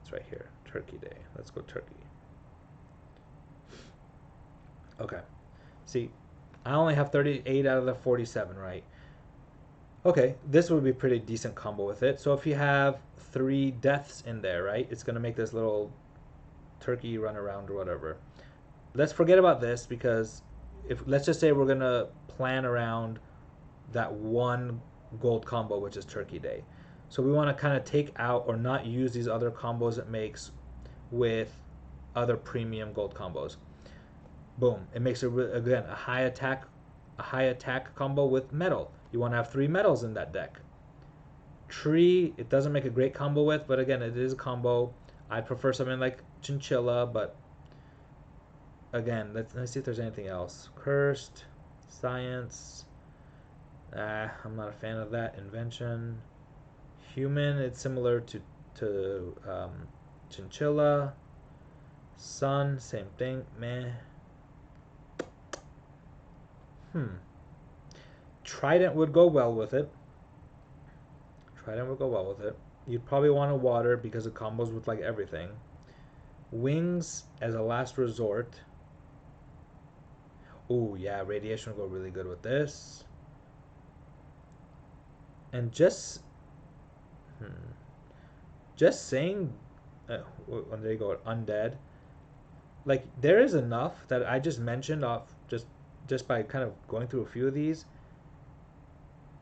It's right here. Turkey Day. Let's go Turkey. Okay. See, I only have 38 out of the 47, right? Okay, this would be pretty decent combo with it. So if you have 3 deaths in there, right, it's going to make this little turkey run around or whatever. Let's forget about this because if let's just say we're going to plan around that one gold combo, which is Turkey Day. So we want to kind of take out or not use these other combos it makes with other premium gold combos. Boom! It makes it again a high attack combo with metal. You want to have 3 metals in that deck. Tree, it doesn't make a great combo with, but again, it is a combo. I prefer something like Chinchilla, but again, let's see if there's anything else. Cursed, Science. I'm not a fan of that. Invention, Human. It's similar to Chinchilla. Sun, same thing. Meh. Hmm. Trident would go well with it. Trident would go well with it. You'd probably want a water because it combos with like everything. Wings as a last resort. Oh yeah, radiation will go really good with this. And hmm, just saying, there you go, undead. Like there is enough that I just mentioned off just by kind of going through a few of these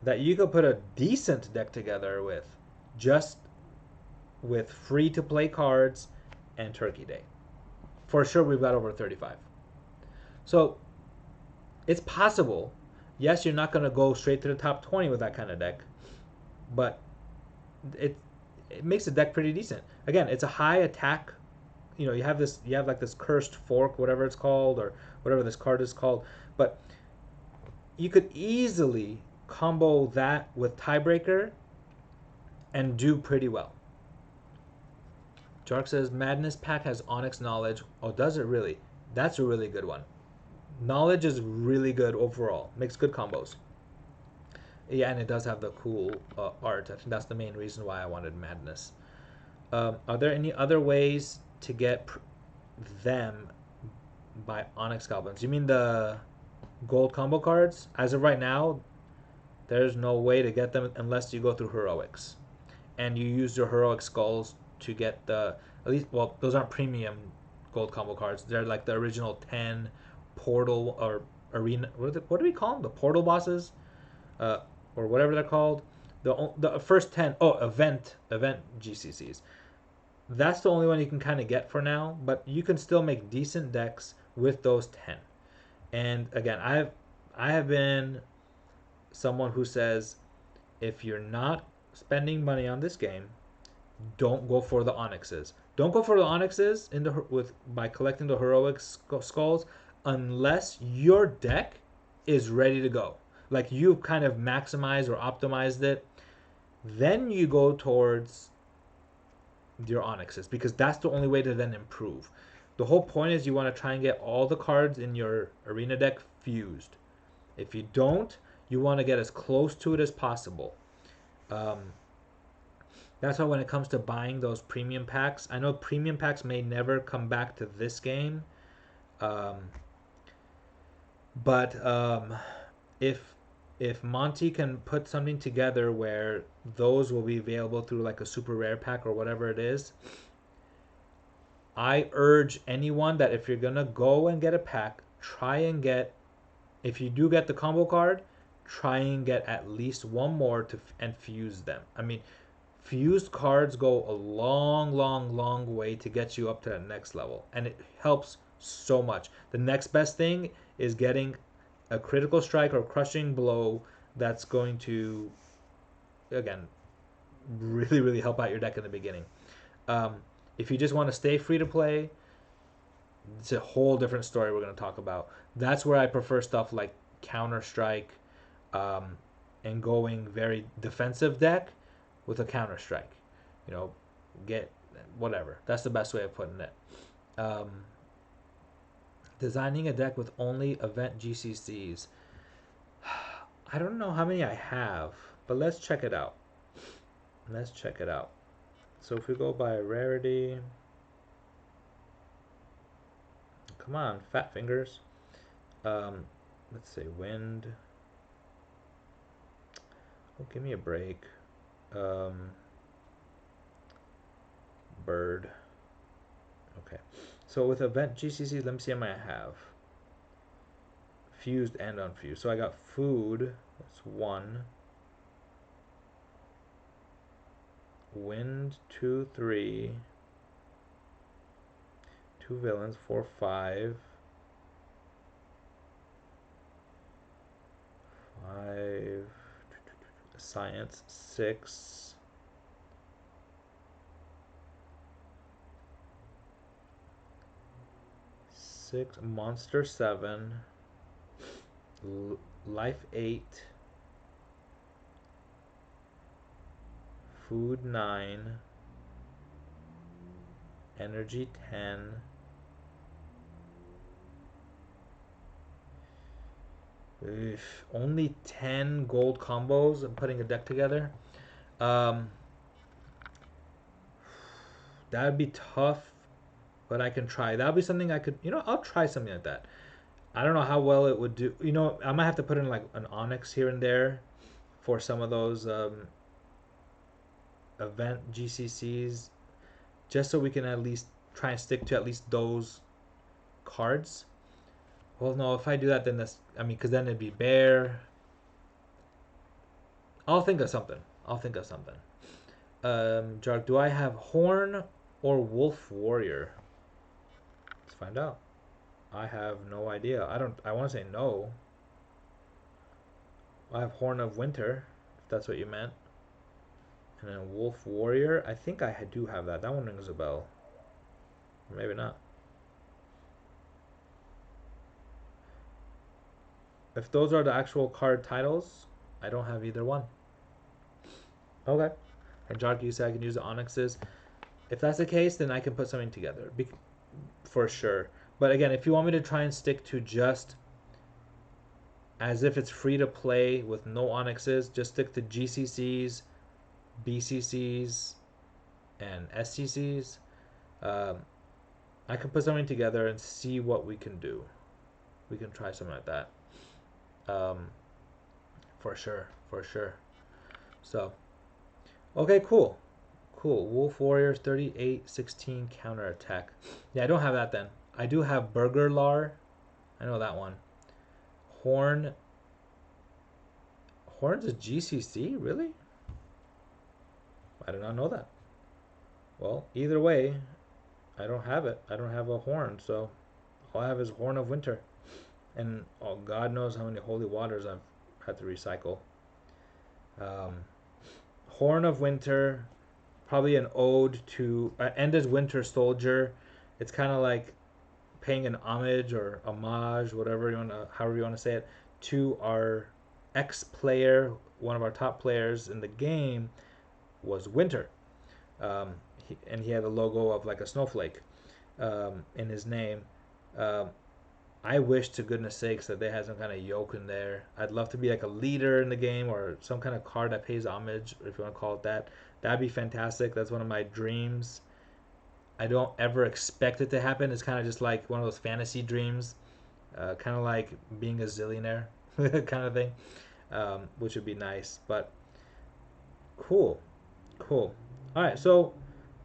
that you could put a decent deck together with just with free to play cards and Turkey Day. For sure, we've got over 35. So it's possible. Yes, you're not going to go straight to the top 20 with that kind of deck, but it it makes the deck pretty decent. Again, it's a high attack. You know, you have like this cursed fork, whatever it's called, or whatever this card is called. But you could easily combo that with Tiebreaker and do pretty well. Jark says Madness Pack has Onyx Knowledge. Oh, does it really? That's a really good one. Knowledge is really good overall. Makes good combos. Yeah, and it does have the cool art. I think that's the main reason why I wanted Madness. Are there any other ways to get them by Onyx Goblins? You mean the gold combo cards? As of right now, there's no way to get them unless you go through Heroics. And you use your Heroic Skulls to get the, at least, well, those aren't premium gold combo cards. They're like the original 10 portal or arena. What do we call them? The portal bosses? Uh, or whatever they're called. The first 10, event GCCs. That's the only one you can kind of get for now, but you can still make decent decks with those 10. And again, I have been someone who says if you're not spending money on this game, don't go for the Onyxes. Don't go for the Onyxes by collecting the heroic skulls unless your deck is ready to go. Like you've kind of maximized or optimized it. Then you go towards your Onyxes because that's the only way to then improve. The whole point is you want to try and get all the cards in your arena deck fused. If you don't, you want to get as close to it as possible. Um, that's why when it comes to buying those premium packs, I know premium packs may never come back to this game, um, but if if Monty can put something together where those will be available through like a super rare pack or whatever it is, I urge anyone that if you're gonna go and get a pack, try and get, if you do get the combo card, try and get at least one more and fuse them. I mean, fused cards go a long, long, long way to get you up to the next level, and it helps so much. The next best thing is getting a critical strike or crushing blow that's going to, again, really, really help out your deck in the beginning. Um, if you just want to stay free to play, it's a whole different story we're going to talk about. That's where I prefer stuff like Counter Strike, um, and going very defensive deck with a Counter Strike. You know, get whatever. That's the best way of putting it. Um, Designing a deck with only event GCCs. I don't know how many I have, but let's check it out. Let's check it out. So if we go by rarity, come on, fat fingers. Let's say wind. Oh, give me a break. Bird. Okay. So with event GCC, let me see how many I have. Fused and unfused. So I got food. That's one. Wind, 2, 3. 2 villains, 4, 5. 5. Science, 6. Monster, 7. Life, 8. Food, 9. Energy, 10. Only 10 gold combos and putting a deck together. Um, that would be tough, but I can try. That would be something I could, I'll try something like that. I don't know how well it would do. I might have to put in like an Onyx here and there for some of those event GCCs, just so we can at least try and stick to at least those cards. Well, no, if I do that, then because then it'd be bear. I'll think of something. Jark, do I have Horn or Wolf Warrior? Let's find out. I have no idea. I want to say no. I have Horn of Winter, if that's what you meant. And then Wolf Warrior. I think I do have that. That one rings a bell. Or maybe not. If those are the actual card titles, I don't have either one. Okay. And Jark, you said I can use the Onyxes. If that's the case, then I can put something together. For sure. But again, if you want me to try and stick to just as if it's free to play with no Onyxes, just stick to GCCs, BCCs, and SCCs. I can put something together and see what we can do. We can try something like that. For sure. So, okay, cool. Wolf Warriors 38-16 counter attack. Yeah, I don't have that then. I do have Burger Lar. I know that one. Horn's a GCC? Really? I did not know that. Well, either way, I don't have it. I don't have a Horn, so all I have is Horn of Winter. And God knows how many holy waters I've had to recycle. Horn of Winter, probably an ode to Enda's Winter Soldier. It's kind of like paying an homage or homage, however you want to say it, to our ex-player. One of our top players in the game was Winter, and he had a logo of like a snowflake in his name. I wish to goodness sakes that they had some kind of yoke in there. I'd love to be like a leader in the game or some kind of card that pays homage, if you want to call it that. That'd be fantastic. That's one of my dreams. I don't ever expect it to happen. It's kind of just like one of those fantasy dreams, kind of like being a zillionaire kind of thing, which would be nice. But cool. All right, so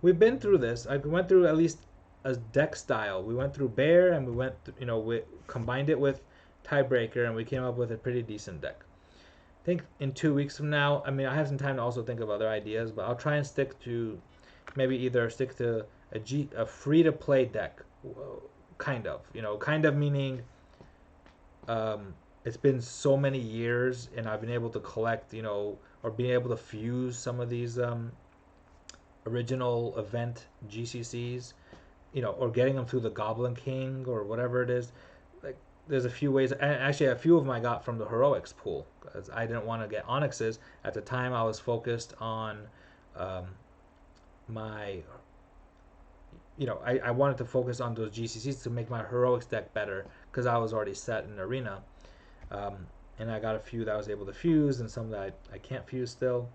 we've been through this. I went through at least a deck style. We went through bear, and we combined it with tiebreaker, and we came up with a pretty decent deck. I think in 2 weeks from now, I have some time to also think of other ideas, but I'll try and stick to a free to play deck, kind of meaning it's been so many years, and I've been able to collect, or being able to fuse some of these original event GCCs, or getting them through the Goblin King or whatever it is. Like, there's a few ways, and actually a few of them I got from the Heroics pool because I didn't want to get Onyxes at the time. I was focused on my, I wanted to focus on those GCCs to make my Heroics deck better because I was already set in Arena, and I got a few that I was able to fuse and some that I can't fuse still.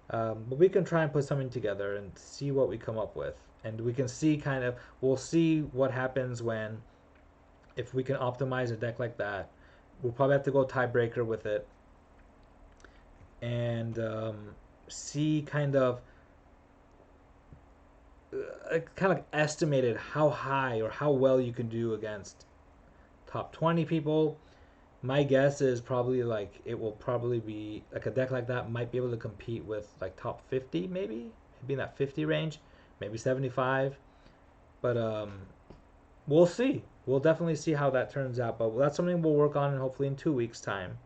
But we can try and put something together and see what we come up with. And we can see we'll see what happens if we can optimize a deck like that. We'll probably have to go tiebreaker with it. And see estimated how high or how well you can do against top 20 people. My guess is probably it will probably be like a deck like that might be able to compete with like top 50, maybe in that 50 range, maybe 75. But we'll see. We'll definitely see how that turns out. But that's something we'll work on, hopefully in 2 weeks' time.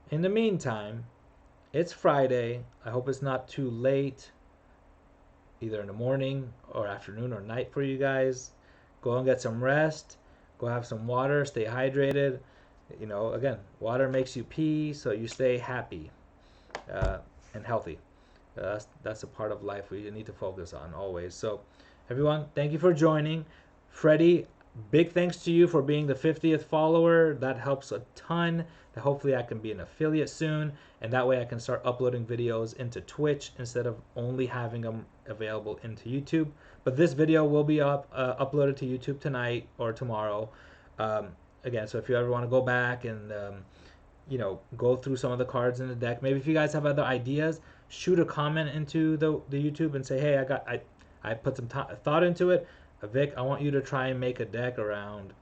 In the meantime, it's Friday. I hope it's not too late, either in the morning or afternoon or night for you guys. Go and get some rest. Go have some water. Stay hydrated. Again, water makes you pee, so you stay happy and healthy. That's a part of life we need to focus on always. So, everyone, thank you for joining. Freddie, Big thanks to you for being the 50th follower. That helps a ton. Hopefully I can be an affiliate soon, and that way I can start uploading videos into Twitch instead of only having them available into YouTube. But this video will be uploaded to YouTube tonight or tomorrow. Um, Again, so if you ever want to go back and go through some of the cards in the deck, maybe if you guys have other ideas, shoot a comment into the YouTube and say, hey, I put some thought into it. Vic, I want you to try and make a deck around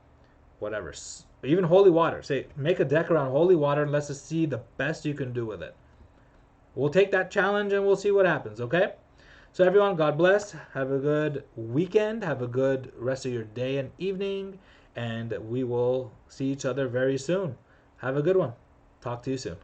whatever, even holy water. Say, make a deck around holy water and let's just see the best you can do with it. We'll take that challenge and we'll see what happens, okay? So everyone, God bless. Have a good weekend. Have a good rest of your day and evening. And we will see each other very soon. Have a good one. Talk to you soon.